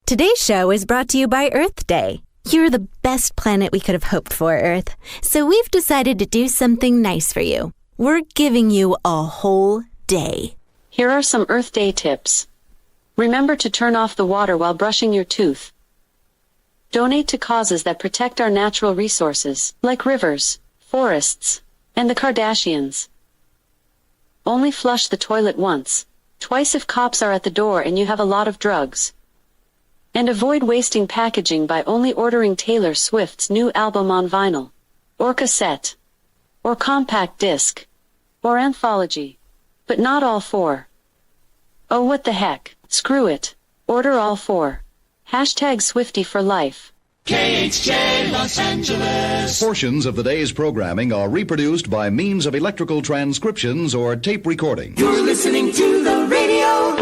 Today's show is brought to you by Earth Day. You're the best planet we could have hoped for, Earth. So we've decided to do something nice for you. We're giving you a whole day. Here are some Earth Day tips. Remember to turn off the water while brushing your tooth. Donate to causes that protect our natural resources, like rivers, forests, and the Kardashians. Only flush the toilet once, twice if cops are at the door and you have a lot of drugs. And avoid wasting packaging by only ordering Taylor Swift's new album on vinyl, or cassette, or compact disc, or anthology, but not all four. Oh, what the heck, screw it, order all four. Hashtag Swiftie for life. KHJ Los Angeles. Portions of the day's programming are reproduced by means of electrical transcriptions or tape recording. You're listening to the radio.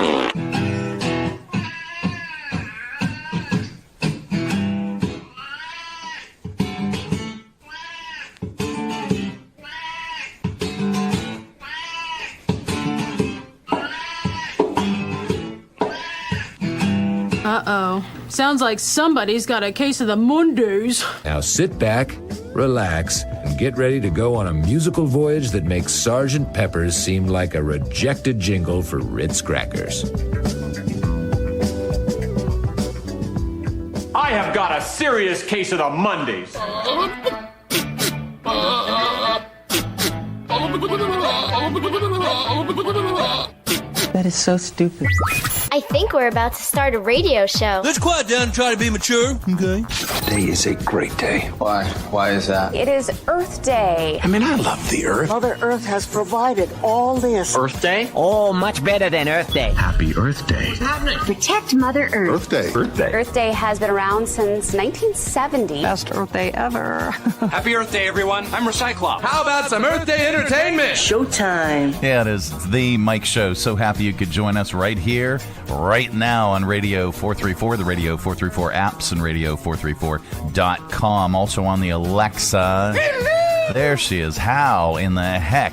Uh-oh. Sounds like somebody's got a case of the Mondays. Now sit back, relax, and get ready to go on a musical voyage that makes Sgt. Pepper's seem like a rejected jingle for Ritz crackers. I have got a serious case of the Mondays. That is so stupid. I think we're about to start a radio show. Let's quiet down and try to be mature, okay? Today is a great day. Why? Why is that? It is Earth Day. I mean, I love the Earth. Mother Earth has provided all this. Earth Day? Oh, much better than Earth Day. Happy Earth Day. What's happening? Protect Mother Earth. Earth Day. Earth Day. Earth Day has been around since 1970. Best Earth Day ever. Happy Earth Day, everyone. I'm Recyclops. How about some Earth Day entertainment? Showtime. Yeah, it is the Mike Show. So happy you could join us right here, right now on Radio 434, the Radio 434 apps, and radio434.com. Also on the Alexa. Hello! There she is. How in the heck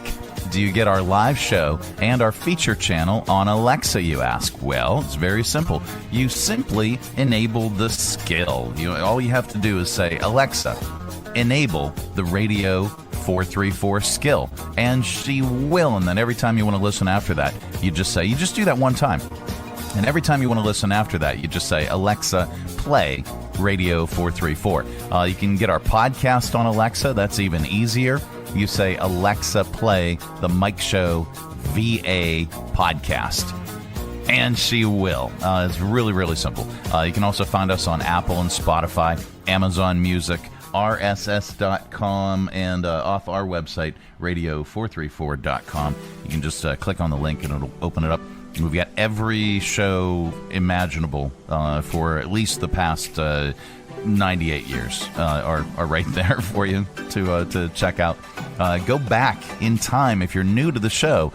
do you get our live show and our feature channel on Alexa, you ask? Well, it's very simple. You simply enable the skill. All you have to do is say, Alexa, enable the Radio 434 skill, and she will. And then every time you want to listen after that, you just do that one time. And every time you want to listen after that, you just say, Alexa, play Radio 434. You can get our podcast on Alexa. That's even easier. You say, Alexa, play the Mike Show VA podcast. And she will. It's really, really simple. You can also find us on Apple and Spotify, Amazon Music, rss.com, and off our website, radio434.com. You can just click on the link and it'll open it up. We've got every show imaginable for at least the past 98 years are right there for you to check out. Go back in time if you're new to the show.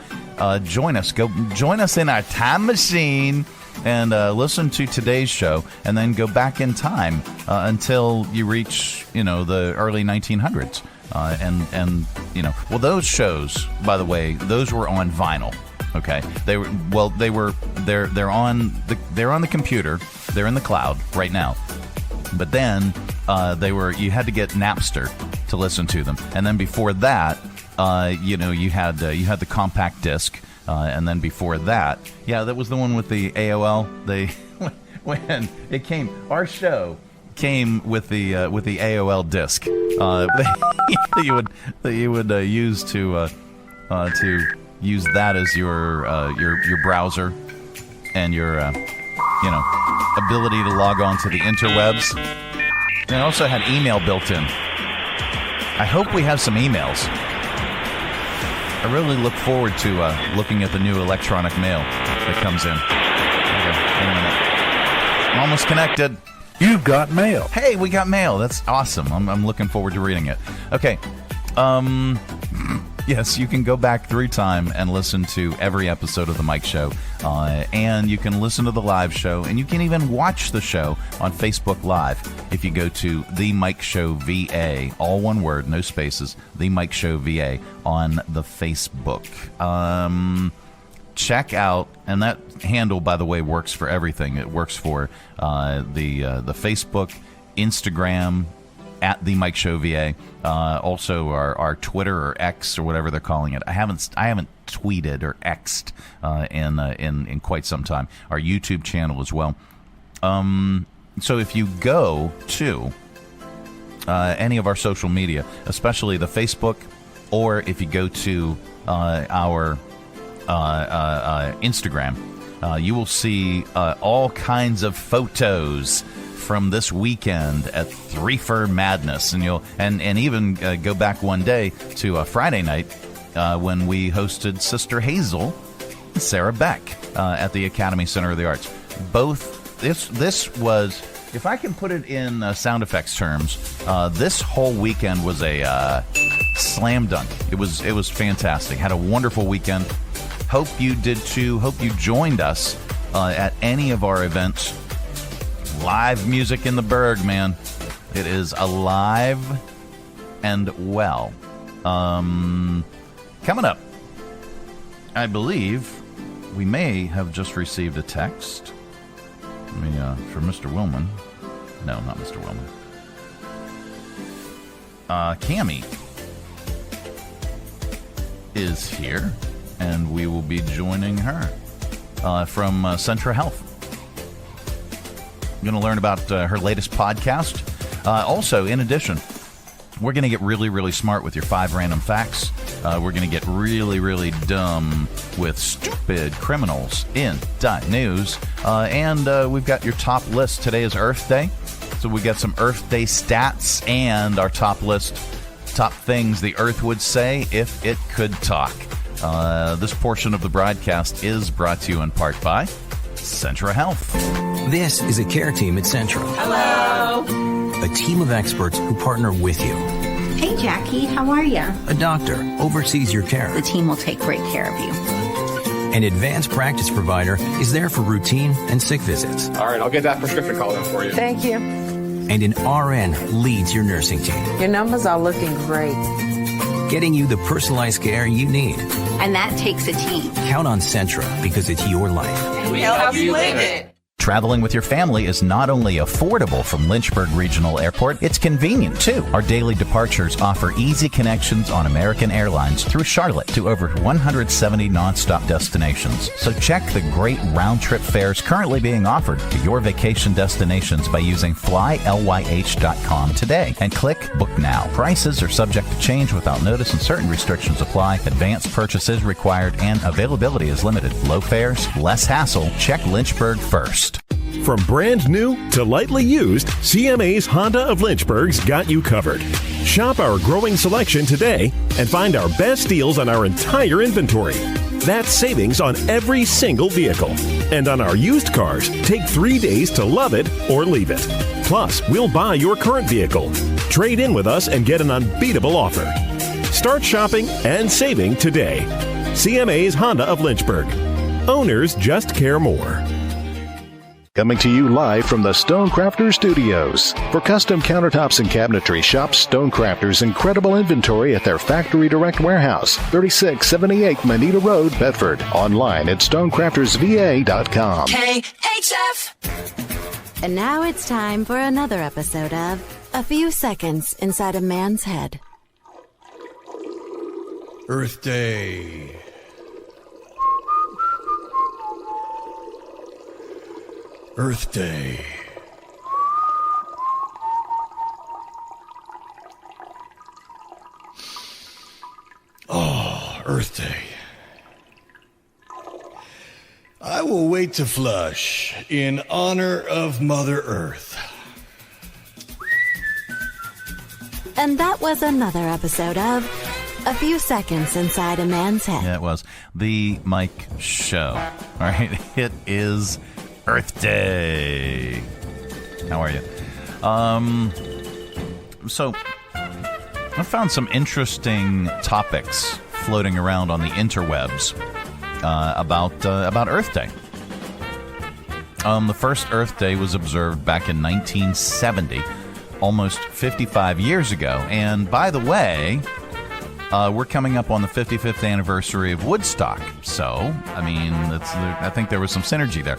Join us. Go join us in our time machine and listen to today's show, and then go back in time until you reach the early 1900s. Well, those shows, by the way, those were on vinyl. Okay, they're on the computer. They're in the cloud right now. But then you had to get Napster to listen to them, and then before that, you had the compact disc, and then before that, that was the one with the AOL. When it came, our show came with the AOL disc that you would use to use that as your browser and your ability to log on to the interwebs. And it also had email built in. I hope we have some emails. I really look forward to looking at the new electronic mail that comes in. Okay, I'm almost connected. You've got mail. Hey, we got mail. That's awesome. I'm looking forward to reading it. Okay. Yes, you can go back through time and listen to every episode of The Mike Show. And you can listen to the live show. And you can even watch the show on Facebook Live if you go to The Mike Show VA. All one word, no spaces. The Mike Show VA on the Facebook. check out, and that handle, by the way, works for everything. It works for the Facebook, Instagram, at the Mike Show VA, also our Twitter or X or whatever they're calling it. I haven't tweeted or X'd in quite some time. Our YouTube channel as well. So if you go to any of our social media, especially the Facebook, or if you go to our Instagram, you will see all kinds of photos from this weekend at Threefer Madness, and you'll even go back one day to a Friday night when we hosted Sister Hazel and Sarah Beck at the Academy Center of the Arts. Both this was, if I can put it in sound effects terms, this whole weekend was a slam dunk. It was fantastic. Had a wonderful weekend. Hope you did too. Hope you joined us at any of our events. Live music in the Berg, man. It is alive and well. Coming up, I believe we may have just received a text. From Mr. Willman. No, not Mr. Willman. Cami is here, and we will be joining her from Centra Health. Going to learn about her latest podcast. Also, in addition, we're going to get really, really smart with your 5 random facts. We're going to get really, really dumb with stupid criminals in news. And we've got your top list. Today is Earth Day. So we got some Earth Day stats and our top list, top things the Earth would say if it could talk. This portion of the broadcast is brought to you in part by Centra Health. This is a care team at Centra. Hello. A team of experts who partner with you. Hey, Jackie, how are you? A doctor oversees your care. The team will take great care of you. An advanced practice provider is there for routine and sick visits. All right, I'll get that prescription called in for you. Thank you. And an RN leads your nursing team. Your numbers are looking great. Getting you the personalized care you need. And that takes a team. Count on Centra because it's your life. And we help you live it. Traveling with your family is not only affordable from Lynchburg Regional Airport, it's convenient too. Our daily departures offer easy connections on American Airlines through Charlotte to over 170 nonstop destinations. So check the great round-trip fares currently being offered to your vacation destinations by using flylyh.com today and click Book Now. Prices are subject to change without notice and certain restrictions apply. Advanced purchase is required and availability is limited. Low fares, less hassle. Check Lynchburg first. From brand new to lightly used, CMA's Honda of Lynchburg's got you covered. Shop our growing selection today and find our best deals on our entire inventory. That's savings on every single vehicle. And on our used cars, take 3 days to love it or leave it. Plus, we'll buy your current vehicle. Trade in with us and get an unbeatable offer. Start shopping and saving today. CMA's Honda of Lynchburg. Owners just care more. Coming to you live from the Stonecrafters Studios. For custom countertops and cabinetry, shop Stonecrafters' incredible inventory at their Factory Direct Warehouse, 3678 Manita Road, Bedford. Online at stonecraftersva.com. KHF! And now it's time for another episode of A Few Seconds Inside a Man's Head. Earth Day. Earth Day. Oh, Earth Day. I will wait to flush in honor of Mother Earth. And that was another episode of A Few Seconds Inside a Man's Head. Yeah, it was. The Mike Show. All right, it is Earth Day. How are you? So I found some interesting topics floating around on the interwebs about Earth Day. The first Earth Day was observed back in 1970, almost 55 years ago. And by the way, We're coming up on the 55th anniversary of Woodstock. So, I mean, I think there was some synergy there.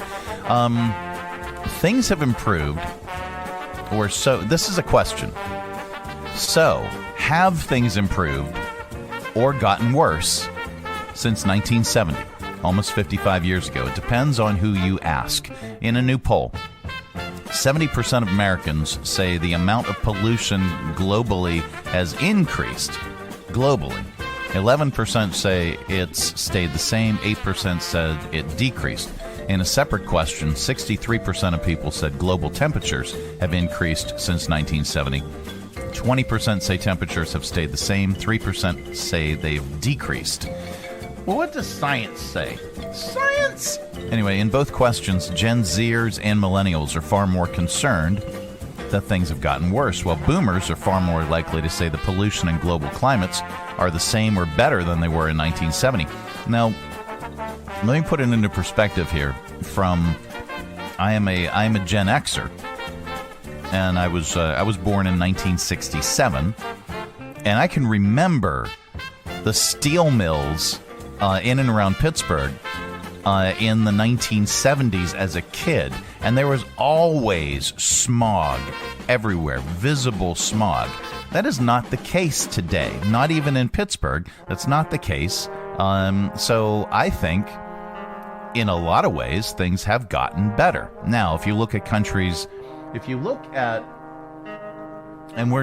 Things have improved, or so. This is a question. So, have things improved or gotten worse since 1970, almost 55 years ago? It depends on who you ask. In a new poll, 70% of Americans say the amount of pollution globally has increased. Globally. 11% say it's stayed the same. 8% said it decreased. In a separate question, 63% of people said global temperatures have increased since 1970. 20% say temperatures have stayed the same. 3% say they've decreased. Well, what does science say? Science! Anyway, in both questions, Gen Zers and millennials are far more concerned that things have gotten worse, while boomers are far more likely to say the pollution and global climates are the same or better than they were in 1970. Now, let me put it into perspective here. I am a Gen Xer, and I was born in 1967, and I can remember the steel mills in and around Pittsburgh in the 1970s as a kid, and there was always smog everywhere, visible smog. That is not the case today, not even in Pittsburgh. That's not the case. So I think in a lot of ways things have gotten better. Now, if you look at countries, and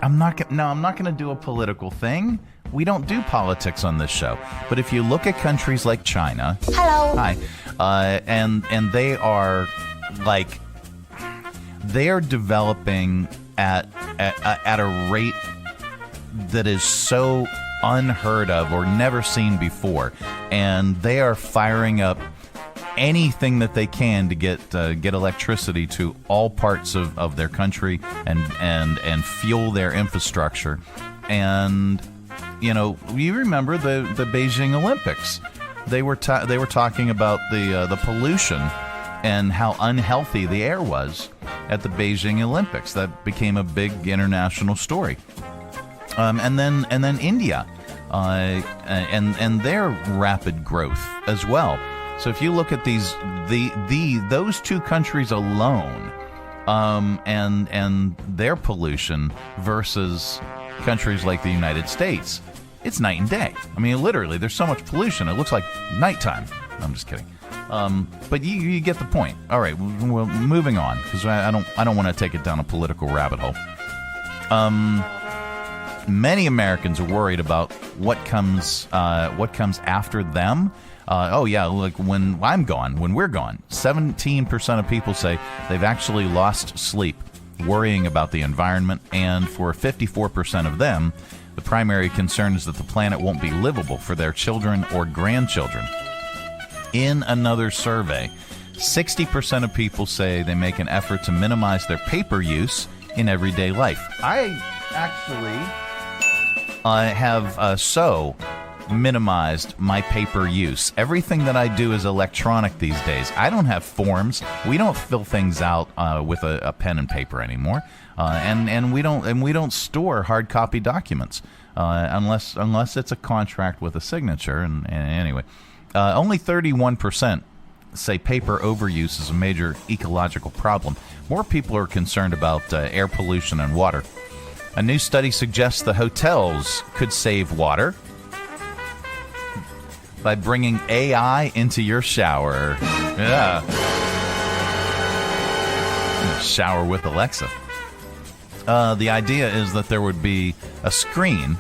I'm not going to do a political thing. We don't do politics on this show. But if you look at countries like China, hello, hi, and they are developing at a rate that is so unheard of or never seen before, and they are firing up anything that they can to get electricity to all parts of their country and fuel their infrastructure. And you remember the Beijing Olympics? They were talking about the pollution and how unhealthy the air was at the Beijing Olympics. That became a big international story. And then India and their rapid growth as well. So if you look at those two countries alone, and their pollution versus countries like the United States, it's night and day. I mean, literally, there's so much pollution, it looks like nighttime. I'm just kidding. But you get the point. All right, well, moving on, because I don't want to take it down a political rabbit hole. Many Americans are worried about what comes after them. Like when I'm gone, when we're gone, 17% of people say they've actually lost sleep worrying about the environment, and for 54% of them, the primary concern is that the planet won't be livable for their children or grandchildren. In another survey, 60% of people say they make an effort to minimize their paper use in everyday life. I actually have minimized my paper use. Everything that I do is electronic these days. I don't have forms. We don't fill things out with a pen and paper anymore, and we don't store hard copy documents unless it's a contract with a signature. And anyway, only 31% say paper overuse is a major ecological problem. More people are concerned about air pollution and water. A new study suggests the hotels could save water by bringing AI into your shower. Yeah. Shower with Alexa. The idea is that there would be a screen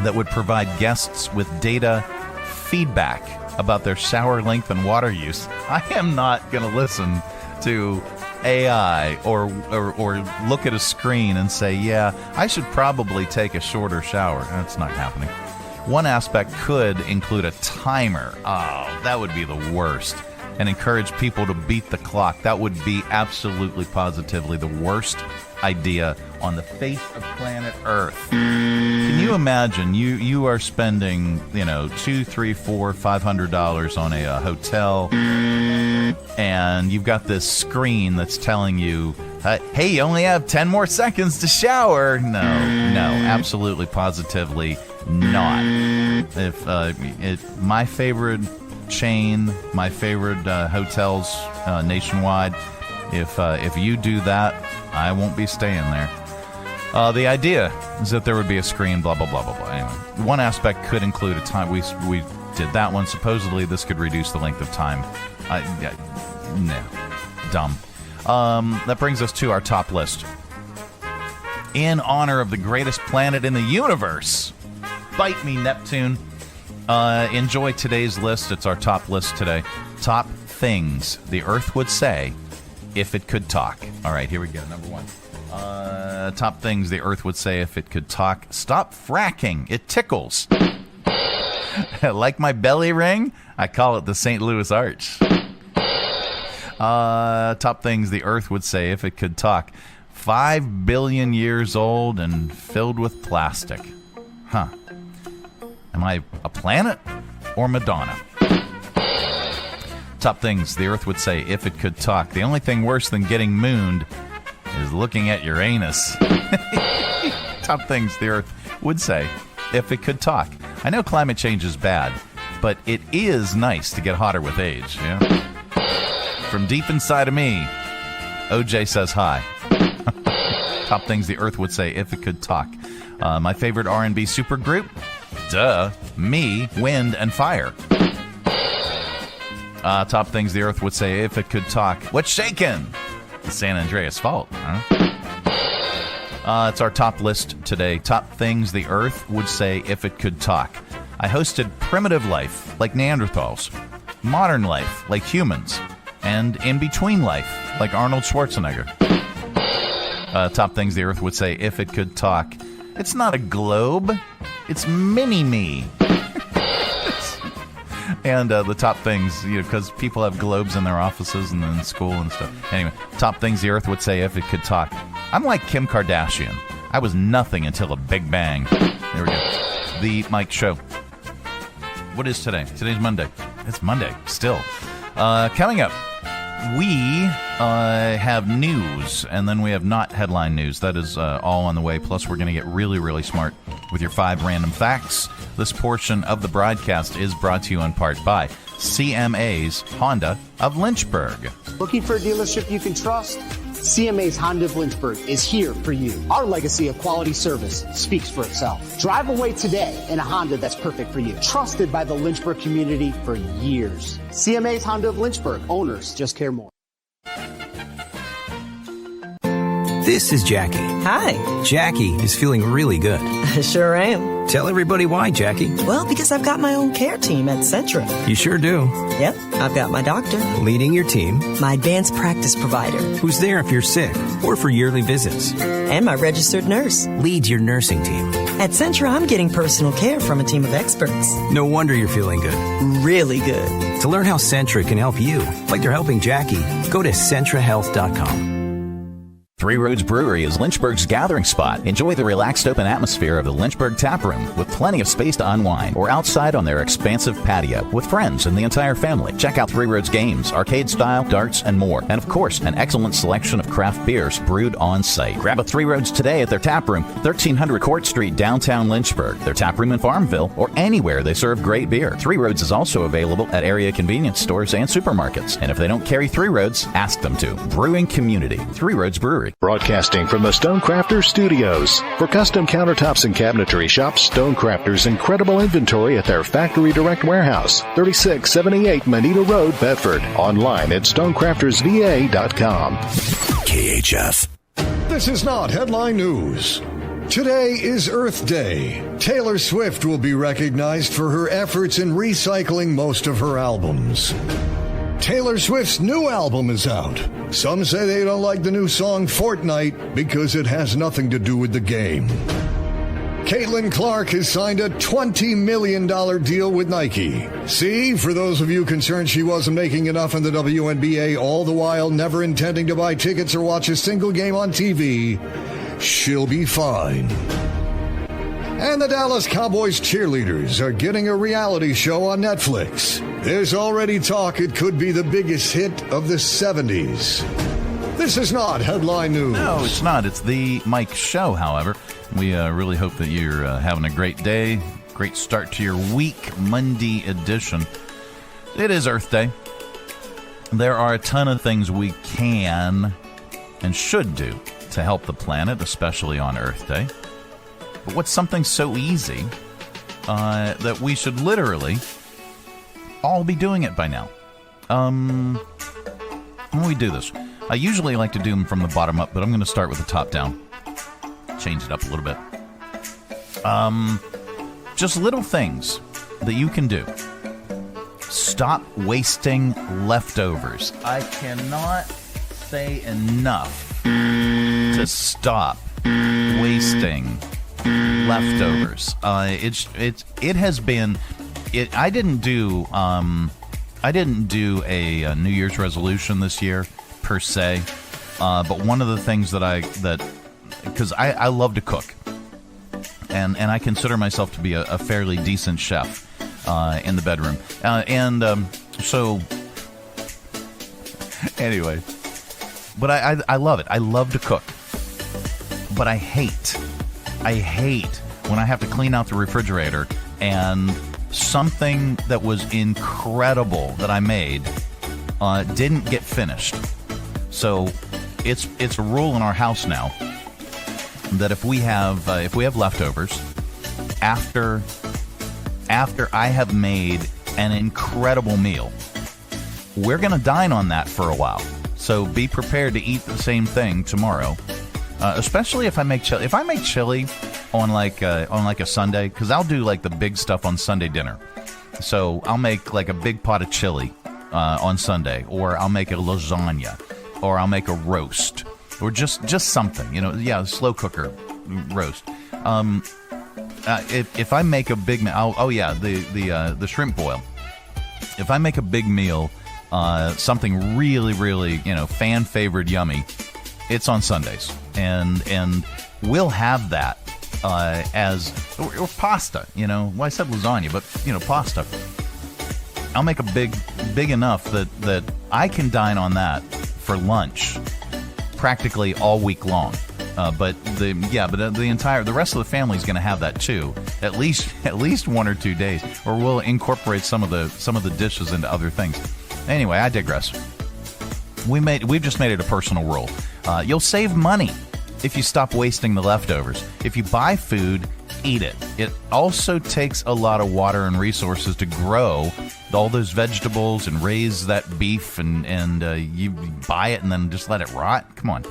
that would provide guests with data feedback about their shower length and water use. I am not going to listen to AI or look at a screen and say, yeah, I should probably take a shorter shower. That's not happening. One aspect could include a timer. Oh, that would be the worst. And encourage people to beat the clock. That would be absolutely positively the worst idea on the face of planet Earth. Can you imagine you are spending, $200, $300, $400, $500 on a hotel, and you've got this screen that's telling you Hey, you only have 10 more seconds to shower. No, absolutely, positively not. If my favorite chain, my favorite hotels nationwide, if you do that, I won't be staying there. The idea is that there would be a screen, blah, blah, blah, blah, blah. Anyway, one aspect could include a time. We did that one. Supposedly, this could reduce the length of time. No. Dumb. That brings us to our top list. In honor of the greatest planet in the universe, bite me, Neptune. Enjoy today's list. It's our top list today. Top things the Earth would say if it could talk. All right, here we go. Number one. Top things the Earth would say if it could talk. Stop fracking. It tickles. Like my belly ring, I call it the St. Louis Arch. Top things the Earth would say if it could talk. 5 billion years old and filled with plastic. Huh. Am I a planet or Madonna? Top things the Earth would say if it could talk. The only thing worse than getting mooned is looking at your anus. Top things the Earth would say if it could talk. I know climate change is bad, but it is nice to get hotter with age. Yeah? From deep inside of me, OJ says hi. Top things the Earth would say if it could talk. My favorite R&B supergroup? Duh. Me, Wind, and Fire. Top things the Earth would say if it could talk. What's shaking? The San Andreas Fault. Huh? It's our top list today. Top things the Earth would say if it could talk. I hosted primitive life, like Neanderthals. Modern life, like humans. And in-between life, like Arnold Schwarzenegger. Top things the Earth would say if it could talk. It's not a globe. It's mini-me. And the top things, because people have globes in their offices and in school and stuff. Anyway, top things the Earth would say if it could talk. I'm like Kim Kardashian. I was nothing until a big bang. There we go. The Mike Show. What is today? Today's Monday. It's Monday, still. Coming up, we have news, and then we have not headline news. That is all on the way. Plus, we're going to get really, really smart with your 5 random facts. This portion of the broadcast is brought to you in part by CMA's Honda of Lynchburg. Looking for a dealership you can trust? CMA's Honda of Lynchburg is here for you. Our legacy of quality service speaks for itself. Drive away today in a Honda that's perfect for you. Trusted by the Lynchburg community for years. CMA's Honda of Lynchburg. Owners just care more. This is Jackie. Hi. Jackie is feeling really good. I sure am. Tell everybody why, Jackie. Well, because I've got my own care team at Centra. You sure do. Yep. I've got my doctor. Leading your team. My advanced practice provider. Who's there if you're sick or for yearly visits. And my registered nurse. Lead your nursing team. At Centra, I'm getting personal care from a team of experts. No wonder you're feeling good. Really good. To learn how Centra can help you, like they're helping Jackie, go to CentraHealth.com. Three Roads Brewery is Lynchburg's gathering spot. Enjoy the relaxed open atmosphere of the Lynchburg Tap Room with plenty of space to unwind, or outside on their expansive patio with friends and the entire family. Check out Three Roads games, arcade style, darts, and more. And of course, an excellent selection of craft beers brewed on site. Grab a Three Roads today at their tap room, 1300 Court Street, downtown Lynchburg. Their tap room in Farmville, or anywhere they serve great beer. Three Roads is also available at area convenience stores and supermarkets. And if they don't carry Three Roads, ask them to. Brewing community. Three Roads Brewery. Broadcasting from the Stonecrafters Studios. For custom countertops and cabinetry, shop Stonecrafters' incredible inventory at their Factory Direct Warehouse, 3678 Manita Road, Bedford. Online at stonecraftersva.com. KHF. This is not headline news. Today is Earth Day. Taylor Swift will be recognized for her efforts in recycling most of her albums. Taylor Swift's new album is out. Some say they don't like the new song Fortnite because it has nothing to do with the game. Caitlin Clark has signed a $20 million deal with Nike. See, for those of you concerned she wasn't making enough in the WNBA, all the while never intending to buy tickets or watch a single game on TV, she'll be fine. And the Dallas Cowboys cheerleaders are getting a reality show on Netflix. There's already talk it could be the biggest hit of the 70s. This is not headline news. No, it's not. It's the Mike Show, however. We really hope that you're having a great day. Great start to your week, Monday edition. It is Earth Day. There are a ton of things we can and should do to help the planet, especially on Earth Day. But what's something so easy that we should literally all be doing it by now? When we do this, I usually like to do them from the bottom up, but I'm going to start with the top down. Change it up a little bit. Just little things that you can do. Stop wasting leftovers. I cannot say enough to stop wasting leftovers. It has been. I didn't do a New Year's resolution this year per se, but one of the things because I love to cook, and I consider myself to be a fairly decent chef in the bedroom, so anyway, but I love it. I love to cook, but I hate when I have to clean out the refrigerator and something that was incredible that I made didn't get finished. So it's a rule in our house now that if we have leftovers after I have made an incredible meal, we're going to dine on that for a while. So be prepared to eat the same thing tomorrow, especially if I make chili. If I make chili on like a Sunday, because I'll do like the big stuff on Sunday dinner. So I'll make like a big pot of chili on Sunday, or I'll make a lasagna, or I'll make a roast, or just something, slow cooker roast. If I make a big meal, the shrimp boil. If I make a big meal, something really, really, fan favorite yummy, it's on Sundays, and we'll have that or pasta. Well, I said lasagna, but pasta. I'll make a big enough that I can dine on that for lunch practically all week long. But the rest of the family is going to have that too, at least 1 or 2 days, or we'll incorporate some of the dishes into other things. Anyway, I digress. We've just made it a personal rule. You'll save money if you stop wasting the leftovers. If you buy food, eat it. It also takes a lot of water and resources to grow all those vegetables and raise that beef, and you buy it and then just let it rot. Come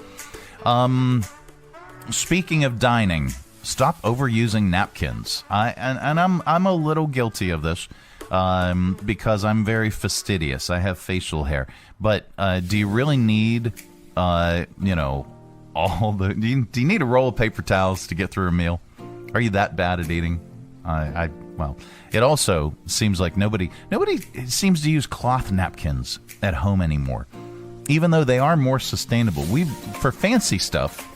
on. Speaking of dining, stop overusing napkins. I'm a little guilty of this because I'm very fastidious. I have facial hair. But do you really need, do you need a roll of paper towels to get through a meal? Are you that bad at eating? Well, it also seems like nobody seems to use cloth napkins at home anymore, even though they are more sustainable. For fancy stuff,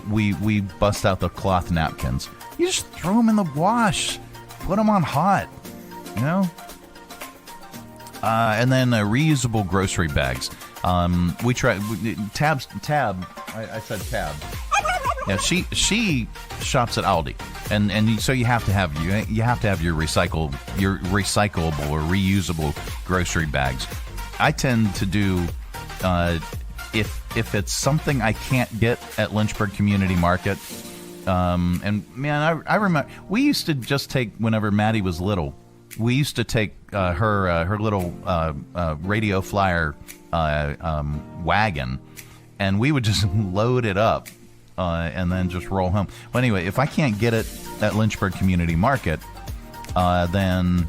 we bust out the cloth napkins. You just throw them in the wash, put them on hot, and then reusable grocery bags. We try Tab. I said Tab. Yeah, she shops at Aldi, and so you have to have your recyclable or reusable grocery bags. I tend to do if it's something I can't get at Lynchburg Community Market. And man, I remember we used to just take, whenever Maddie was little, we used to take her little radio flyer wagon, and we would just load it up and then just roll home. Well, anyway, if I can't get it at Lynchburg Community Market, then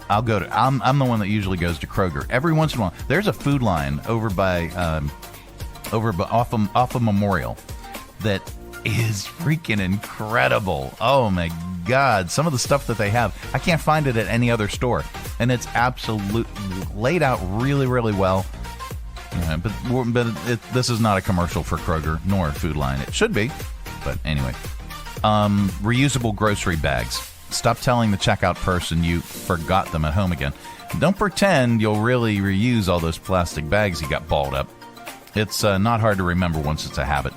I'll go to. I'm the one that usually goes to Kroger every once in a while. There's a food line over by off of Memorial that is freaking incredible. Oh my God, some of the stuff that they have, I can't find it at any other store, and it's laid out really, really well. Yeah, but this is not a commercial for Kroger nor Food Line. It should be, but anyway. Reusable grocery bags. Stop telling the checkout person you forgot them at home again. Don't pretend you'll really reuse all those plastic bags you got balled up. It's not hard to remember once it's a habit.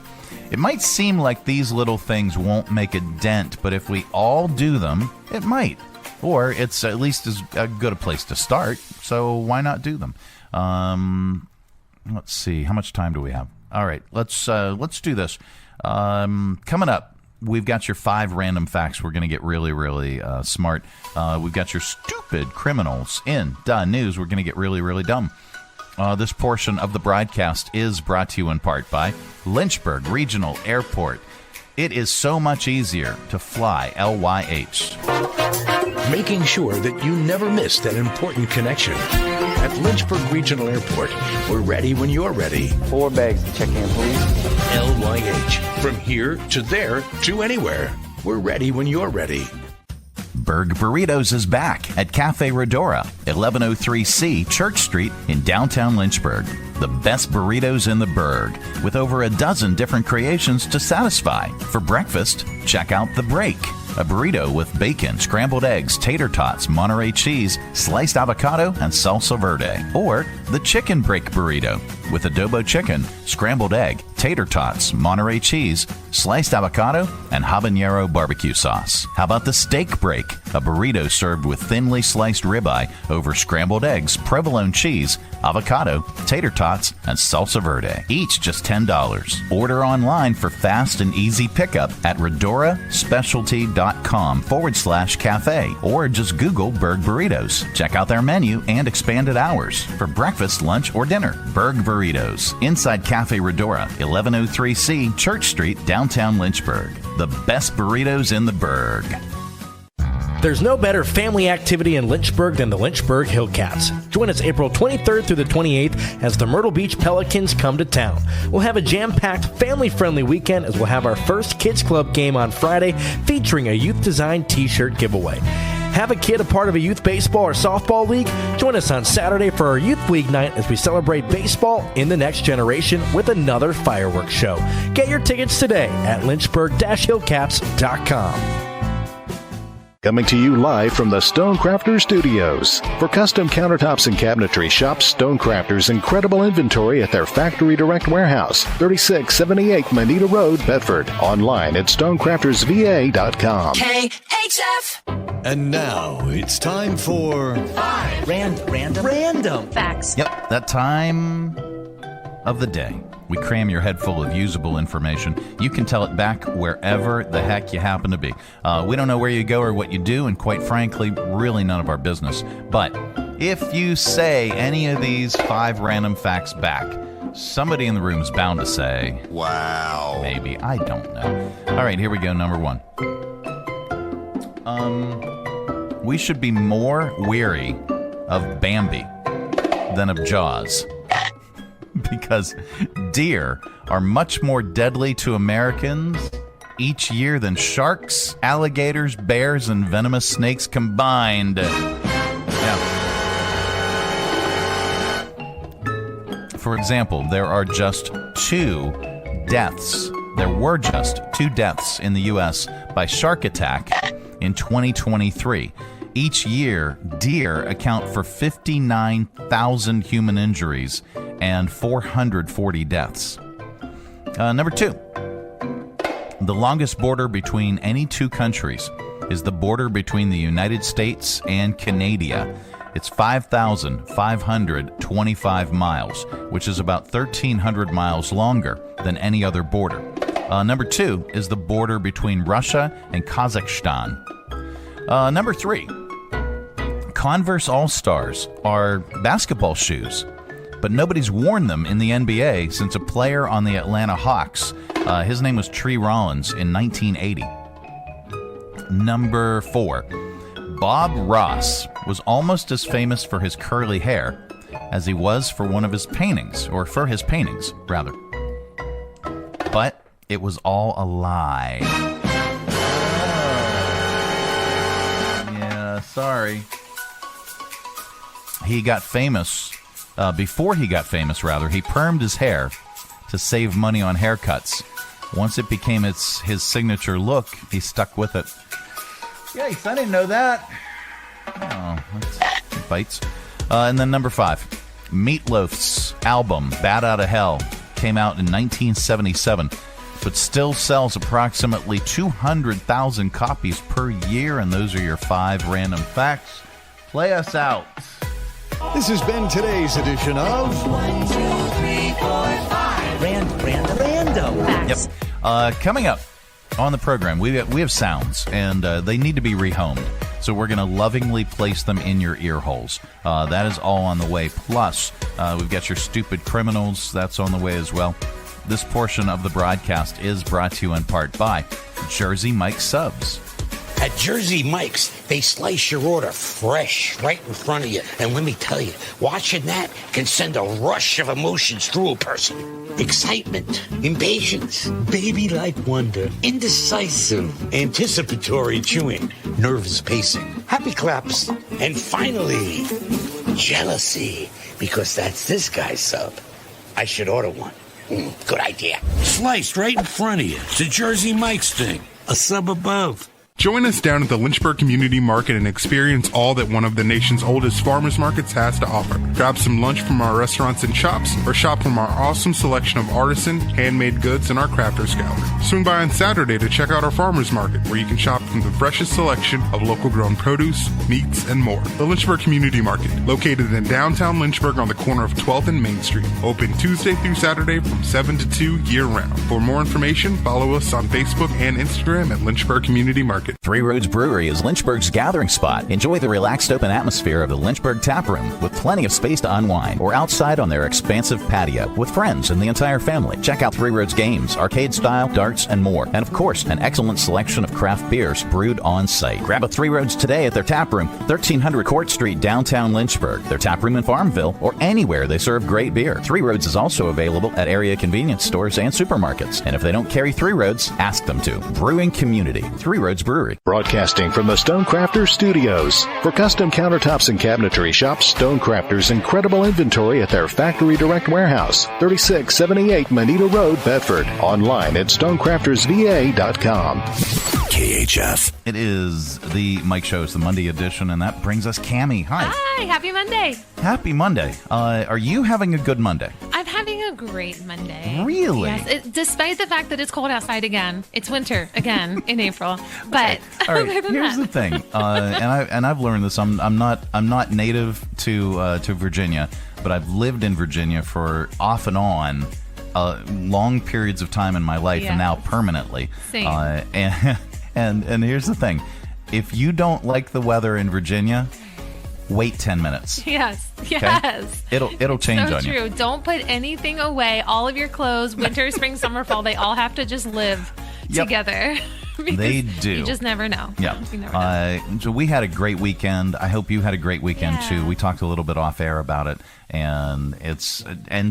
It might seem like these little things won't make a dent, but if we all do them, it might. Or it's at least as good a place to start, so why not do them? Let's see, how much time do we have? All right, let's do this. Coming up, we've got your 5 random facts. We're going to get really, really smart. We've got your stupid criminals in news. We're going to get really, really dumb. This portion of the broadcast is brought to you in part by Lynchburg Regional Airport. It is so much easier to fly LYH. Making sure that you never miss that important connection. At Lynchburg Regional Airport, we're ready when you're ready. 4 bags to check in, please. LYH. From here to there to anywhere. We're ready when you're ready. Berg Burritos is back at Cafe Redora, 1103C Church Street in downtown Lynchburg. The best burritos in the Berg, with over a dozen different creations to satisfy. For breakfast, check out The Break, a burrito with bacon, scrambled eggs, tater tots, Monterey cheese, sliced avocado, and salsa verde. Or the Chicken Break burrito, with adobo chicken, scrambled egg, tater tots, Monterey cheese, sliced avocado, and habanero barbecue sauce. How about the Steak Break, a burrito served with thinly sliced ribeye over scrambled eggs, provolone cheese, avocado, tater tots, and salsa verde. Each just $10. Order online for fast and easy pickup at redoraspecialty.com/cafe or just Google Berg Burritos. Check out their menu and expanded hours for breakfast, lunch, or dinner. Berg Burritos, inside Cafe Redora, 1103C Church Street, downtown Lynchburg. The best burritos in the Berg. There's no better family activity in Lynchburg than the Lynchburg Hillcats. Join us April 23rd through the 28th as the Myrtle Beach Pelicans come to town. We'll have a jam-packed, family-friendly weekend as we'll have our first Kids Club game on Friday featuring a youth-designed t-shirt giveaway. Have a kid a part of a youth baseball or softball league? Join us on Saturday for our Youth League night as we celebrate baseball in the next generation with another fireworks show. Get your tickets today at lynchburg-hillcats.com. Coming to you live from the Stonecrafters Studios. For custom countertops and cabinetry, shop Stonecrafters' incredible inventory at their Factory Direct Warehouse, 3678 Manita Road, Bedford. Online at stonecraftersva.com. KHF. And now it's time for 5 Random facts. Yep, that time of the day. We cram your head full of usable information. You can tell it back wherever the heck you happen to be. We don't know where you go or what you do, and quite frankly, really none of our business. But if you say any of these 5 random facts back, somebody in the room is bound to say, wow. Maybe. I don't know. All right, here we go. Number 1. We should be more weary of Bambi than of Jaws. Because deer are much more deadly to Americans each year than sharks, alligators, bears, and venomous snakes combined. Yeah. For example, there were just 2 deaths in the U.S. by shark attack in 2023. Each year, deer account for 59,000 human injuries and 440 deaths. Number 2. The longest border between any 2 countries is the border between the United States and Canada. It's 5,525 miles, which is about 1,300 miles longer than any other border. Number 2 is the border between Russia and Kazakhstan. Number 3. Converse All-Stars are basketball shoes, but nobody's worn them in the NBA since a player on the Atlanta Hawks, his name was Tree Rollins, in 1980. Number 4. Bob Ross was almost as famous for his curly hair as he was for one of his paintings, or for his paintings, rather. But it was all a lie. Yeah, sorry. He got famous, before he got famous, rather, he permed his hair to save money on haircuts. Once it became his signature look, he stuck with it. Yikes, I didn't know that. Oh, bites. And then number 5, Meatloaf's album, Bat Outta Hell, came out in 1977, but still sells approximately 200,000 copies per year. And those are your 5 random facts. Play us out. This has been today's edition of 1, 2, 3, 4, 5. Random. Yep. Coming up on the program, we have sounds, and they need to be rehomed. So we're going to lovingly place them in your ear holes. That is all on the way. Plus, we've got your stupid criminals. That's on the way as well. This portion of the broadcast is brought to you in part by Jersey Mike's Subs. At Jersey Mike's, they slice your order fresh right in front of you. And let me tell you, watching that can send a rush of emotions through a person. Excitement, impatience, baby-like wonder, indecisive, anticipatory chewing, nervous pacing, happy claps, and finally, jealousy, because that's this guy's sub. I should order one. Good idea. Sliced right in front of you. It's a Jersey Mike's thing. A sub above. Join us down at the Lynchburg Community Market and experience all that one of the nation's oldest farmers markets has to offer. Grab some lunch from our restaurants and shops, or shop from our awesome selection of artisan, handmade goods and our crafters gallery. Swing by on Saturday to check out our farmers market, where you can shop from the freshest selection of local grown produce, meats, and more. The Lynchburg Community Market, located in downtown Lynchburg on the corner of 12th and Main Street. Open Tuesday through Saturday from 7 to 2 year-round. For more information, follow us on Facebook and Instagram at Lynchburg Community Market. Three Roads Brewery is Lynchburg's gathering spot. Enjoy the relaxed open atmosphere of the Lynchburg Tap Room with plenty of space to unwind, or outside on their expansive patio with friends and the entire family. Check out Three Roads games, arcade style, darts, and more. And of course, an excellent selection of craft beers brewed on site. Grab a Three Roads today at their tap room, 1300 Court Street, downtown Lynchburg. Their tap room in Farmville, or anywhere they serve great beer. Three Roads is also available at area convenience stores and supermarkets. And if they don't carry Three Roads, ask them to. Brewing community, Three Roads Brewery. Broadcasting from the Stonecrafters Studios. For custom countertops and cabinetry, shop Stonecrafters' incredible inventory at their Factory Direct Warehouse, 3678 Manita Road, Bedford. Online at stonecraftersva.com. KHF. It is the Mike Show. It's the Monday edition, and that brings us Cami. Hi. Hi, happy Monday. Happy Monday. Are you having a good Monday? I'm having a great Monday. Really? Yes, despite the fact that it's cold outside again. It's winter again in April. But all right, here's the thing, and I've learned this. I'm not native to Virginia, but I've lived in Virginia for off and on long periods of time in my life, and now permanently. Same. And here's the thing: if you don't like the weather in Virginia, wait 10 minutes. Yes. Okay? It'll change so on you. True. Don't put anything away. All of your clothes, winter, spring, summer, fall, they all have to just live together. They do. You just never know. Yeah. You never know. So we had a great weekend. I hope you had a great weekend too. We talked a little bit off air about it, and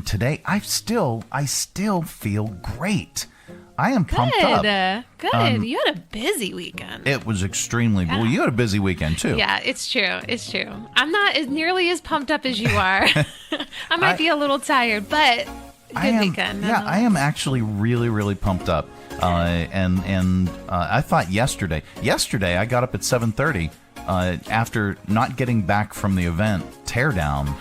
today I still feel great. I am pumped up. Good. You had a busy weekend. It was extremely well. You had a busy weekend too. Yeah, it's true. It's true. I'm not as nearly as pumped up as you are. I might be a little tired, but good weekend. Yeah, I am actually really, really pumped up. And I thought yesterday I got up at 7:30 after not getting back from the event teardown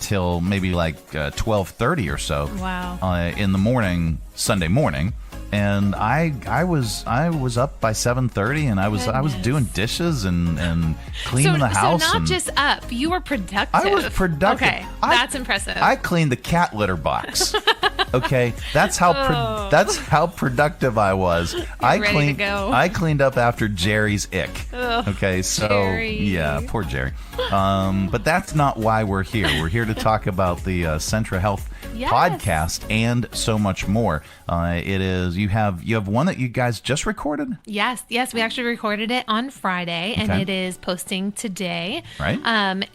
till maybe like 12:30 or so. Wow. In the morning, Sunday morning, and I was up by 7:30, and I was doing dishes and cleaning the house. So not just up, you were productive. I was productive. Okay, that's impressive. I cleaned the cat litter box. Okay, that's how productive I was. Ready to go. I cleaned up after Jerry's ick. Ugh, okay, so Jerry. Yeah, poor Jerry. But that's not why we're here. We're here to talk about the Centra Health podcast and so much more. It is you have one that you guys just recorded? Yes, we actually recorded it on Friday, and it is posting today. Right.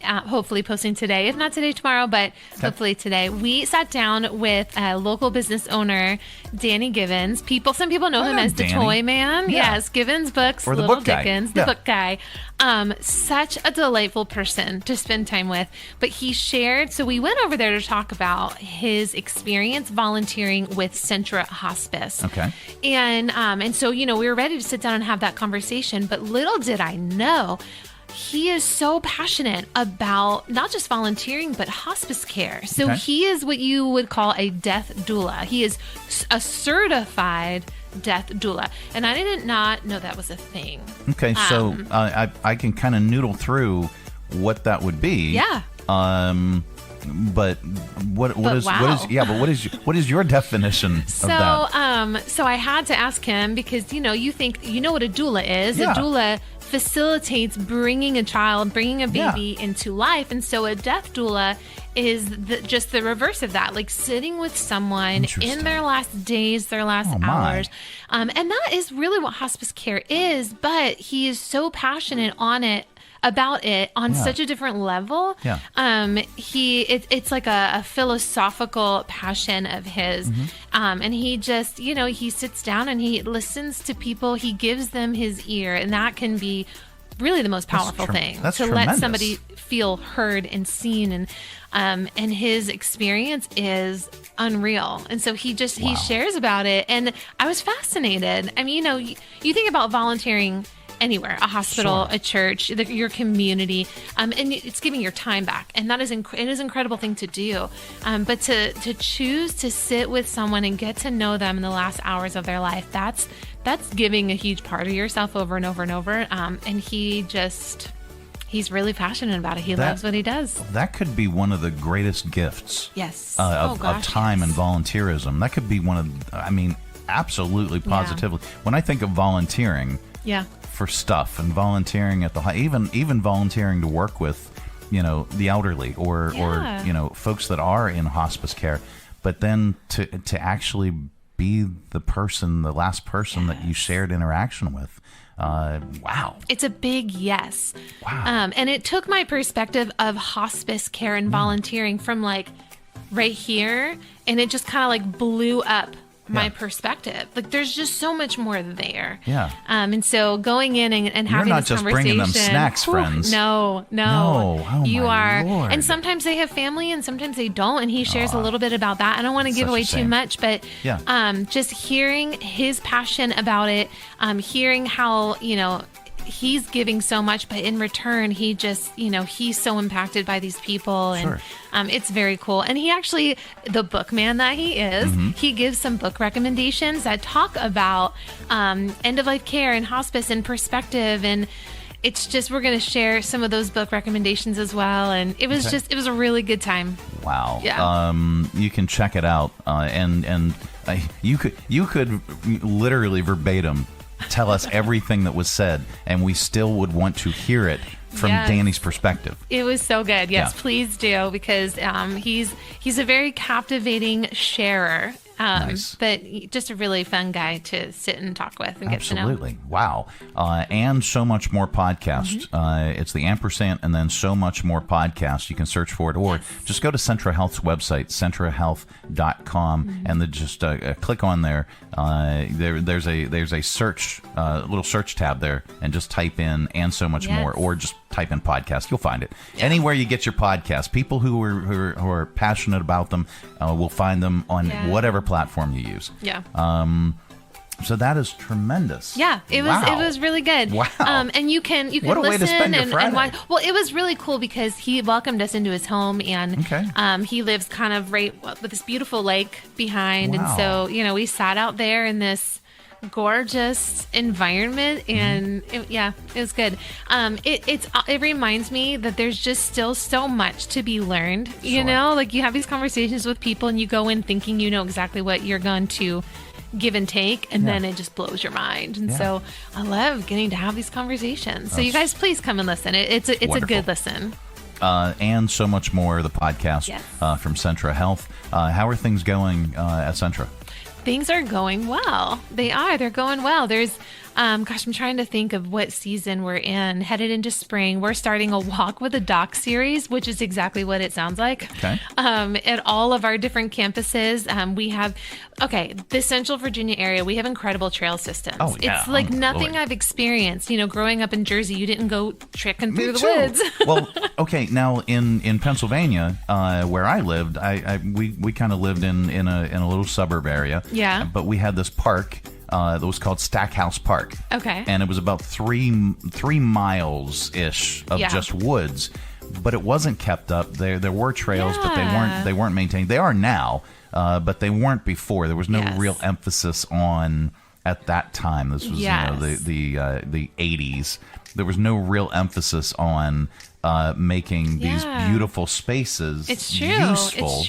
Hopefully posting today, if not today, tomorrow, but hopefully today. We sat down with a local business owner, Danny Givens. Some people know him as Danny. the Toy Man. Yeah. Yes, Givens Books, or the Little book guy. Dickens, the book guy. Such a delightful person to spend time with. But he shared, so we went over there to talk about his experience volunteering with Centra Hospice. Okay. And so, we were ready to sit down and have that conversation, but little did I know, he is so passionate about not just volunteering, but hospice care. So he is what you would call a death doula. He is a certified death doula. And I did not know that was a thing. Okay, so I can kind of noodle through what that would be. Yeah. But what is your definition of that? So I had to ask him because you think what a doula is. Yeah. A doula facilitates bringing a baby into life, and so a death doula is just the reverse of that, like sitting with someone in their last days, their last hours, and that is really what hospice care is. But he is so passionate about it on such a different level. Yeah. It's like a philosophical passion of his. And he just, he sits down and he listens to people. He gives them his ear, and that can be really the most powerful thing. That's to tremendous. let somebody feel heard and seen, and his experience is unreal. And so he shares about it, and I was fascinated. I mean, you think about volunteering anywhere, a hospital, a church, your community, and it's giving your time back, and it is an incredible thing to do. But to choose to sit with someone and get to know them in the last hours of their life, that's giving a huge part of yourself over and over and over. And he's really passionate about it. He loves what he does. That could be one of the greatest gifts. Yes. Of time and volunteerism. That could be one of. I mean, absolutely, positively. Yeah. When I think of volunteering. Yeah. For stuff and volunteering at the even volunteering to work with the elderly or folks that are in hospice care, but then to actually be the last person that you shared interaction with. Wow. It's a big yes. Wow. And it took my perspective of hospice care and volunteering from like right here, and it just kind of like blew up my perspective. Like there's just so much more there. Yeah. And so going in and having this conversation. You're not just bringing them snacks, friends. No. Oh, you are. Lord. And sometimes they have family and sometimes they don't. And he shares a little bit about that. I don't want to give away too much, but just hearing his passion about it, hearing how, he's giving so much, but in return, he just, he's so impacted by these people. And it's very cool. And he actually, the book man that he is, he gives some book recommendations that talk about end-of-life care and hospice and perspective. And it's just, we're going to share some of those book recommendations as well. And it was it was a really good time. Wow. Yeah. You can check it out. And you could literally verbatim tell us everything that was said, and we still would want to hear it from Danny's perspective. It was so good. Yes, please do, because he's a very captivating sharer. Nice. But just a really fun guy to sit and talk with and get to know. Absolutely. Wow. And so much more podcast. It's the ampersand and then so much more podcast. You can search for it, or just go to Centra Health's website, centrahealth.com, and then just click on there. There's a search, little search tab there, and just type in and so much more, or just type in podcast. You'll find it. Anywhere you get your podcast. People who are passionate about them will find them on whatever platform you use. Yeah. So that is tremendous. Yeah, it was really good. Wow. And you can what a listen way to spend your and watch. Well, it was really cool because he welcomed us into his home, and he lives kind of right with this beautiful lake behind, and so we sat out there in this gorgeous environment, and it was good. It reminds me that there's just still so much to be learned. You know, like you have these conversations with people, and you go in thinking you know exactly what you're going to give and take, and then it just blows your mind. And so I love getting to have these conversations. So you guys, please come and listen. It's a good listen. And so much more. The podcast from Centra Health. How are things going at Centra? Things are going well. They're going well. There's, I'm trying to think of what season we're in. Headed into spring, we're starting a Walk with a Doc series, which is exactly what it sounds like. Okay. At all of our different campuses, we have, the Central Virginia area, we have incredible trail systems. Oh, yeah. It's like nothing I've experienced. Growing up in Jersey, you didn't go trekking through the woods. Well, now in Pennsylvania, where I lived, we kind of lived in a little suburb area. Yeah. But we had this park that was called Stackhouse Park. Okay. And it was about 3 miles-ish of just woods. But it wasn't kept up. There were trails, but they weren't maintained. They are now, but they weren't before. There was no real emphasis on at that time. This was the 80s. There was no real emphasis on making these beautiful spaces useful